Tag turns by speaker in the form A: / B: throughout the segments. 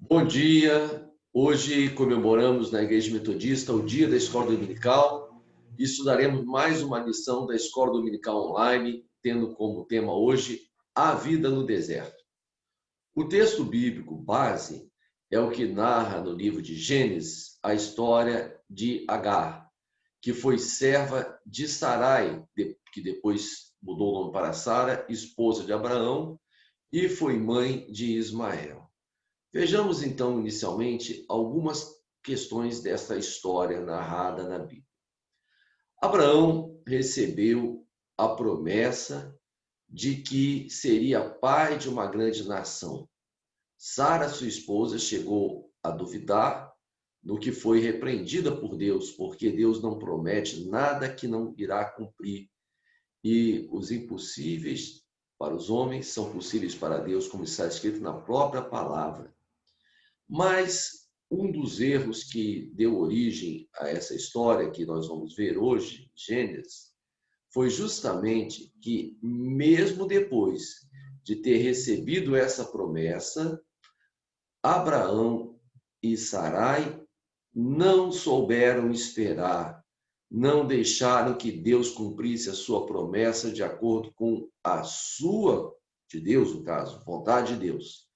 A: Bom dia! Hoje comemoramos na Igreja Metodista o Dia da Escola Dominical e estudaremos mais uma lição da Escola Dominical Online, tendo como tema hoje a vida no deserto. O texto bíblico base é o que narra no livro de Gênesis a história de Agar, que foi serva de Sarai, que depois mudou o nome para Sara, esposa de Abraão, e foi mãe de Ismael. Vejamos então, inicialmente, algumas questões dessa história narrada na Bíblia. Abraão recebeu a promessa de que seria pai de uma grande nação. Sara, sua esposa, chegou a duvidar, no que foi repreendida por Deus, porque Deus não promete nada que não irá cumprir. E os impossíveis para os homens são possíveis para Deus, como está escrito na própria palavra. Mas um dos erros que deu origem a essa história que nós vamos ver hoje, Gênesis, foi justamente que, mesmo depois de ter recebido essa promessa, Abraão e Sarai não souberam esperar, não deixaram que Deus cumprisse a sua promessa de acordo com a sua, de Deus no caso, vontade de Deus.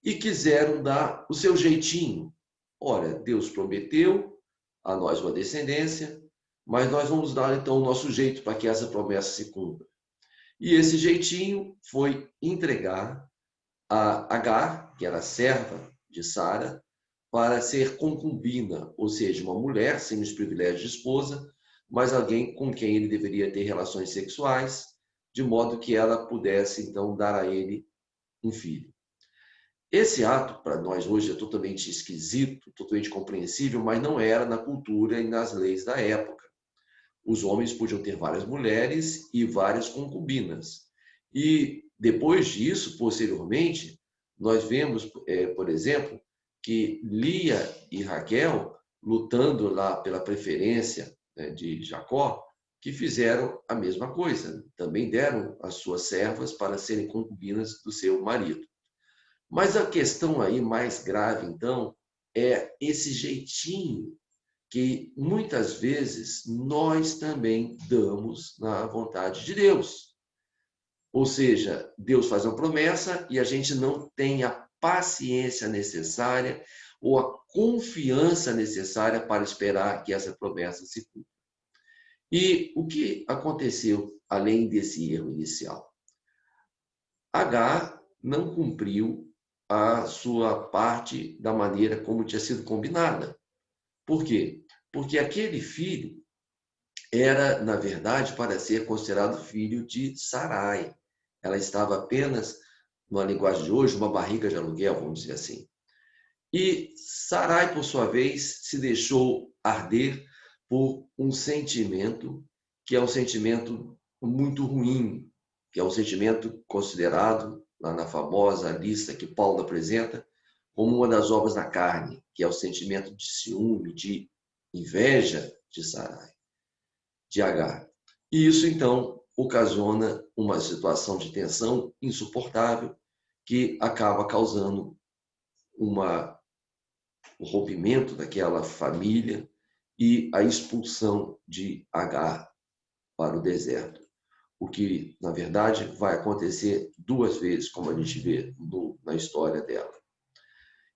A: E quiseram dar o seu jeitinho. Olha, Deus prometeu a nós uma descendência, mas nós vamos dar então o nosso jeito para que essa promessa se cumpra. E esse jeitinho foi entregar a Agar, que era serva de Sara, para ser concubina, ou seja, uma mulher sem os privilégios de esposa, mas alguém com quem ele deveria ter relações sexuais, de modo que ela pudesse então dar a ele um filho. Esse ato, para nós hoje, é totalmente esquisito, totalmente compreensível, mas não era na cultura e nas leis da época. Os homens podiam ter várias mulheres e várias concubinas. E depois disso, posteriormente, nós vemos, por exemplo, que Lia e Raquel, lutando lá pela preferência, né, de Jacó, que fizeram a mesma coisa. Também deram as suas servas para serem concubinas do seu marido. Mas a questão aí mais grave, então, é esse jeitinho que muitas vezes nós também damos na vontade de Deus. Ou seja, Deus faz uma promessa e a gente não tem a paciência necessária ou a confiança necessária para esperar que essa promessa se cumpra. E o que aconteceu além desse erro inicial? Agar não cumpriu a sua parte da maneira como tinha sido combinada. Por quê? Porque aquele filho era, na verdade, para ser considerado filho de Sarai. Ela estava apenas, na linguagem de hoje, uma barriga de aluguel, vamos dizer assim. E Sarai, por sua vez, se deixou arder por um sentimento que é um sentimento muito ruim, que é um sentimento considerado, lá na famosa lista que Paulo apresenta, como uma das obras da carne, que é o sentimento de ciúme, de inveja de Sarai, de Agar. E isso, então, ocasiona uma situação de tensão insuportável que acaba causando o rompimento daquela família e a expulsão de Agar para o deserto. O que, na verdade, vai acontecer duas vezes, como a gente vê na história dela.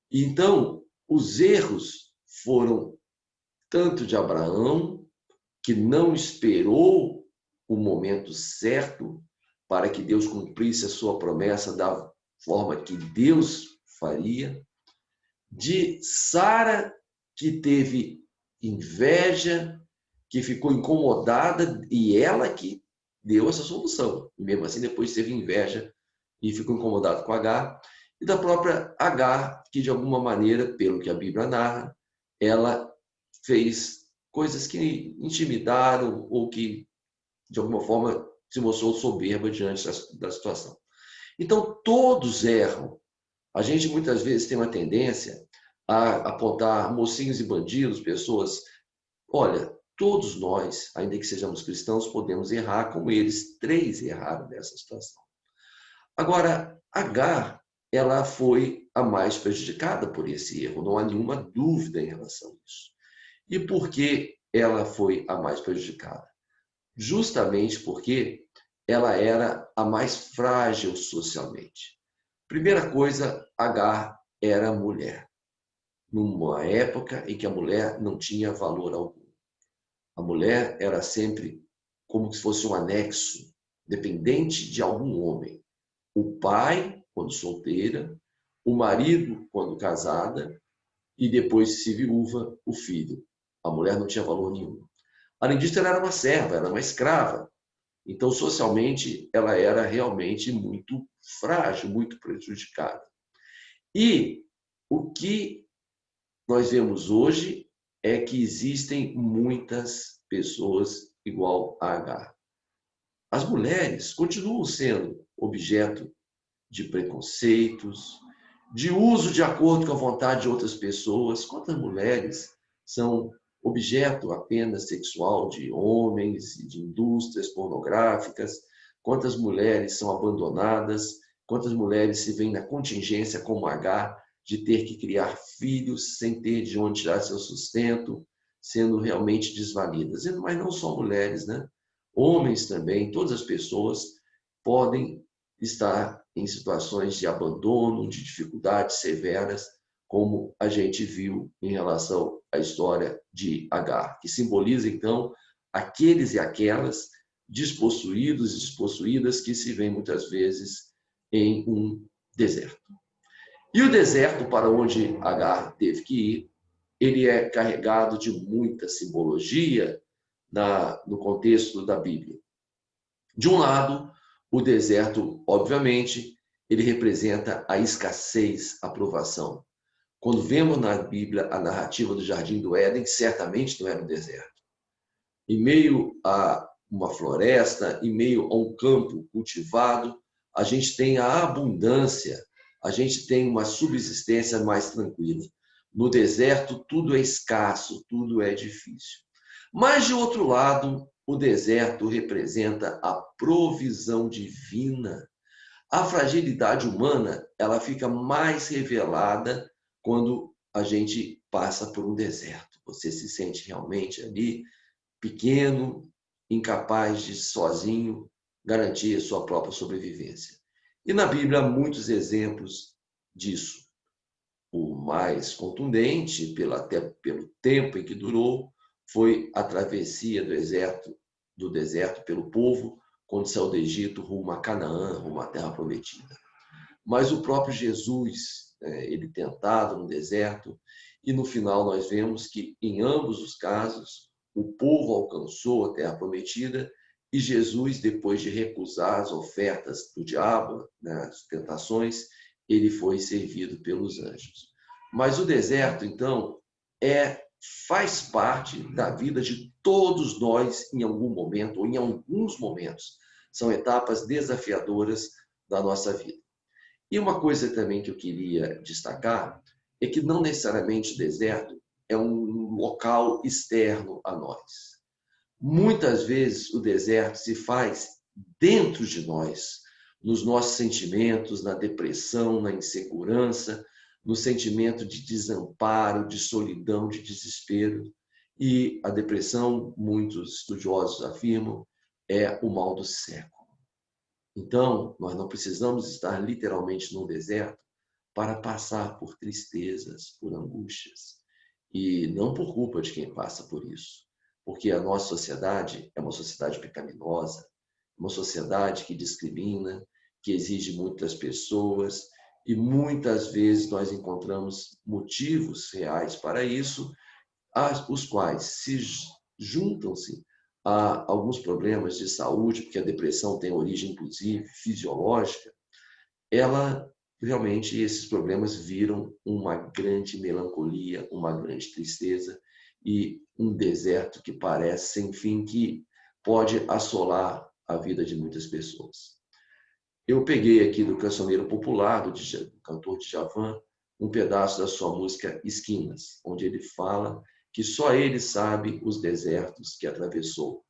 A: Então, os erros foram tanto de Abraão, que não esperou o momento certo para que Deus cumprisse a sua promessa da forma que Deus faria, de Sara, que teve inveja, que ficou incomodada, e ela que deu essa solução. E mesmo assim, depois teve inveja e ficou incomodado com Agar. E da própria Agar, que de alguma maneira, pelo que a Bíblia narra, ela fez coisas que intimidaram ou que, de alguma forma, se mostrou soberba diante da situação. Então, todos erram. A gente muitas vezes tem uma tendência a apontar mocinhos e bandidos, pessoas. Olha, todos nós, ainda que sejamos cristãos, podemos errar como eles três erraram nessa situação. Agora, Agar, ela foi a mais prejudicada por esse erro, não há nenhuma dúvida em relação a isso. E por que ela foi a mais prejudicada? Justamente porque ela era a mais frágil socialmente. Primeira coisa, Agar era mulher, numa época em que a mulher não tinha valor algum. A mulher era sempre como se fosse um anexo, dependente de algum homem. O pai, quando solteira, o marido, quando casada, e depois, se viúva, o filho. A mulher não tinha valor nenhum. Além disso, ela era uma serva, era uma escrava. Então, socialmente, ela era realmente muito frágil, muito prejudicada. E o que nós vemos hoje é que existem muitas pessoas igual a Agar. As mulheres continuam sendo objeto de preconceitos, de uso de acordo com a vontade de outras pessoas. Quantas mulheres são objeto apenas sexual de homens e de indústrias pornográficas? Quantas mulheres são abandonadas? Quantas mulheres se veem na contingência como Agar de ter que criar filhos sem ter de onde tirar seu sustento, sendo realmente desvalidas? Mas não só mulheres, né? Homens também, todas as pessoas podem estar em situações de abandono, de dificuldades severas, como a gente viu em relação à história de Agar, que simboliza, então, aqueles e aquelas despossuídos e despossuídas que se veem muitas vezes em um deserto. E o deserto para onde Agar teve que ir, ele é carregado de muita simbologia no contexto da Bíblia. De um lado, o deserto, obviamente, ele representa a escassez, a provação. Quando vemos na Bíblia a narrativa do Jardim do Éden, certamente não era um deserto. Em meio a uma floresta, em meio a um campo cultivado, a gente tem a abundância, a gente tem uma subsistência mais tranquila. No deserto, tudo é escasso, tudo é difícil. Mas, de outro lado, o deserto representa a provisão divina. A fragilidade humana, ela fica mais revelada quando a gente passa por um deserto. Você se sente realmente ali pequeno, incapaz de sozinho garantir a sua própria sobrevivência. E na Bíblia há muitos exemplos disso. O mais contundente, até pelo tempo em que durou, foi a travessia do deserto pelo povo quando saiu do Egito rumo a Canaã, rumo à Terra Prometida. Mas o próprio Jesus, ele tentado no deserto, e no final nós vemos que em ambos os casos o povo alcançou a Terra Prometida e Jesus, depois de recusar as ofertas do diabo, né, as tentações, ele foi servido pelos anjos. Mas o deserto, então, faz parte da vida de todos nós em algum momento, ou em alguns momentos. São etapas desafiadoras da nossa vida. E uma coisa também que eu queria destacar é que não necessariamente o deserto é um local externo a nós. Muitas vezes o deserto se faz dentro de nós, nos nossos sentimentos, na depressão, na insegurança, no sentimento de desamparo, de solidão, de desespero. E a depressão, muitos estudiosos afirmam, é o mal do século. Então, nós não precisamos estar literalmente no deserto para passar por tristezas, por angústias. E não por culpa de quem passa por isso. Porque a nossa sociedade é uma sociedade pecaminosa, uma sociedade que discrimina, que exige muitas pessoas, e muitas vezes nós encontramos motivos reais para isso, os quais se juntam-se a alguns problemas de saúde, porque a depressão tem origem, inclusive, fisiológica, ela realmente, esses problemas viram uma grande melancolia, uma grande tristeza e um deserto que parece sem fim, que pode assolar a vida de muitas pessoas. Eu peguei aqui do cancioneiro popular, do cantor Djavan, um pedaço da sua música Esquinas, onde ele fala que só ele sabe os desertos que atravessou.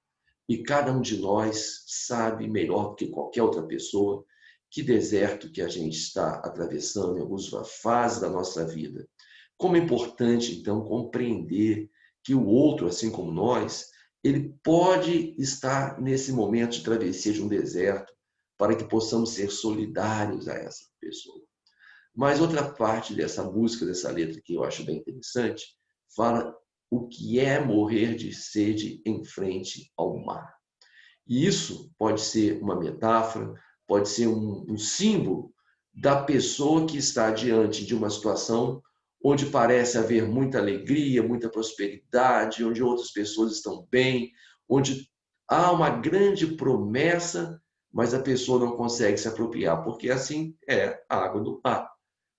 A: E cada um de nós sabe melhor do que qualquer outra pessoa que deserto que a gente está atravessando em algumas fases da nossa vida. Como é importante, então, compreender que o outro, assim como nós, ele pode estar nesse momento de travessia de um deserto, para que possamos ser solidários a essa pessoa. Mas outra parte dessa música, dessa letra, que eu acho bem interessante, fala o que é morrer de sede em frente ao mar. E isso pode ser uma metáfora, pode ser um símbolo da pessoa que está diante de uma situação onde parece haver muita alegria, muita prosperidade, onde outras pessoas estão bem, onde há uma grande promessa, mas a pessoa não consegue se apropriar, porque assim é a água do mar.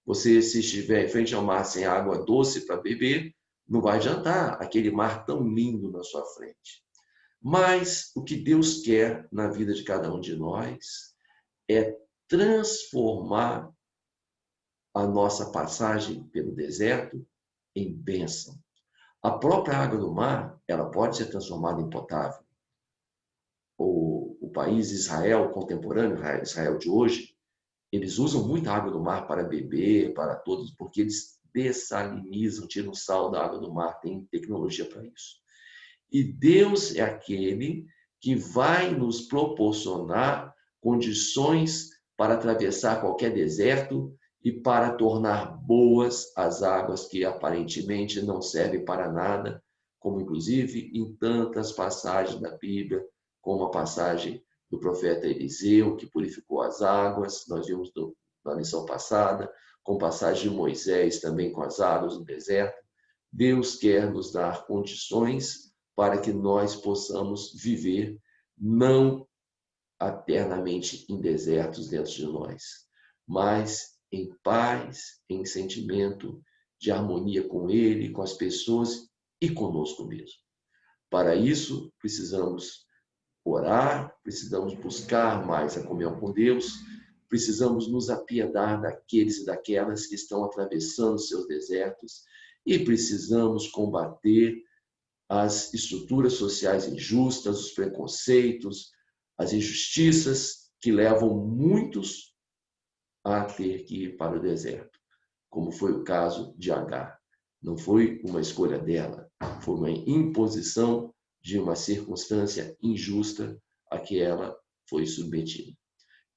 A: Você, se estiver em frente ao mar sem água doce para beber, não vai adiantar aquele mar tão lindo na sua frente. Mas o que Deus quer na vida de cada um de nós é transformar a nossa passagem pelo deserto em bênção. A própria água do mar, ela pode ser transformada em potável. O país Israel contemporâneo, Israel de hoje, eles usam muita água do mar para beber, para todos, porque eles dessalinizam, tiram o sal da água do mar, tem tecnologia para isso. E Deus é aquele que vai nos proporcionar condições para atravessar qualquer deserto e para tornar boas as águas que aparentemente não servem para nada, como inclusive em tantas passagens da Bíblia, como a passagem do profeta Eliseu, que purificou as águas, nós vimos na lição passada, com a passagem de Moisés também com as águas no deserto. Deus quer nos dar condições para que nós possamos viver não eternamente em desertos dentro de nós, mas em paz, em sentimento de harmonia com Ele, com as pessoas e conosco mesmo. Para isso, precisamos orar, precisamos buscar mais a comunhão com Deus, precisamos nos apiedar daqueles e daquelas que estão atravessando seus desertos e precisamos combater as estruturas sociais injustas, os preconceitos, as injustiças que levam muitos a ter que ir para o deserto, como foi o caso de Agar. Não foi uma escolha dela, foi uma imposição de uma circunstância injusta a que ela foi submetida.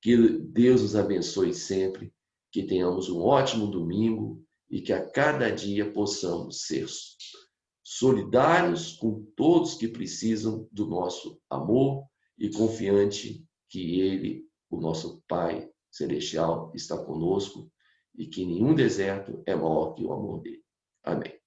A: Que Deus nos abençoe sempre, que tenhamos um ótimo domingo e que a cada dia possamos ser solidários com todos que precisam do nosso amor e confiante que Ele, o nosso Pai Celestial, está conosco e que nenhum deserto é maior que o amor dele. Amém.